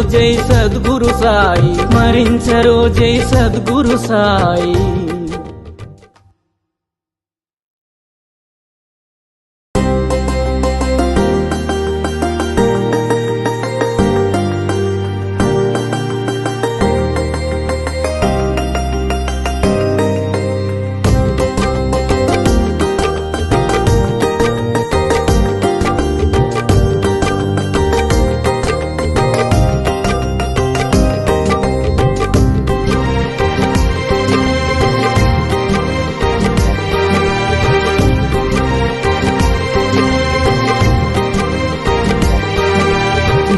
జై సద్గురు సాయి స్మరించరో జై సద్గురు సాయి.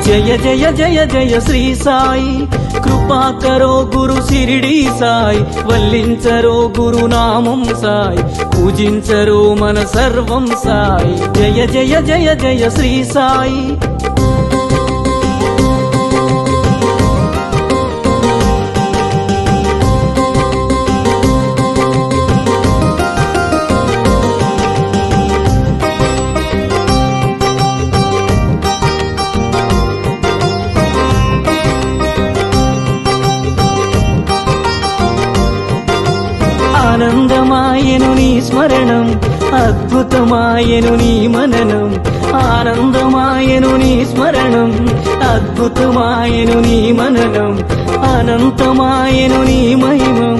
జయ జయ జయ జయ శ్రీ సాయి కృపా కరో గురు షిరిడి సాయి వల్లించరో గురు నామం సాయి పూజించరో మన సర్వం సాయి. జయ జయ జయ జయ శ్రీ సాయి. ఆనందమాయను నీ స్మరణం అద్భుతమాయను నీ మననం. ఆనందమాయను నీ స్మరణం అద్భుతమాయను నీ మననం. అనంతమాయను నీ మహిమం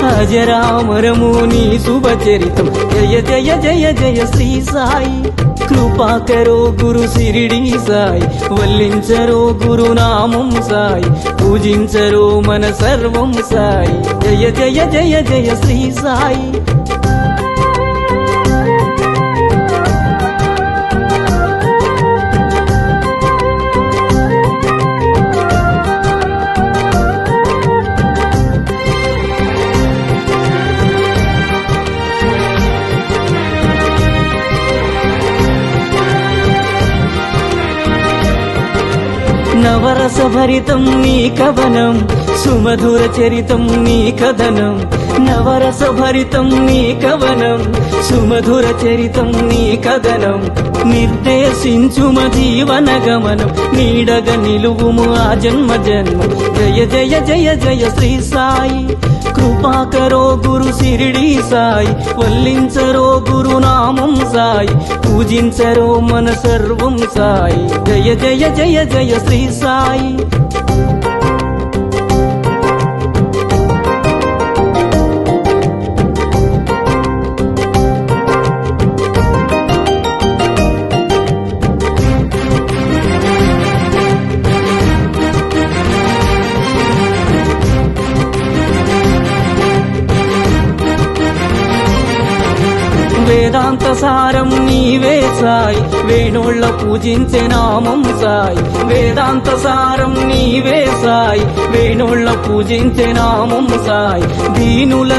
అజరామరము నీ శుభచరితం. జయ జయ జయ జయ శ్రీ సాయి కృపా కరో గురు షిరిడి సాయి వల్లించరో గురు నామం సాయి పూజించరో మన సర్వం సాయి. జయ జయ జయ జయ శ్రీ సాయి. నవరస భరితం నీ కవనం సుమధుర చరితం నీ కథనం. నవరస భరితం నీ కవనం సుమధుర చరితం నీ కథనం. నిర్దేశించుమ జీవన గమనం నీడగ నిలువుము ఆ జన్మ జన్మం. జయ జయ జయ జయ శ్రీ సాయి కృపా కరో గురు షిరిడి సాయి వల్లించరో గురు నామం సాయి పూజించరో మన సర్వం సాయి. జయ జయ జయ జయ శ్రీ సాయి. వేదాంత సారం నీవే సాయి వేణోళ్ళ పూజించే నామం సాయి. వేదాంత సారం నీవే సాయి వేణోళ్ళ పూజించే నామం సాయి. దీనుల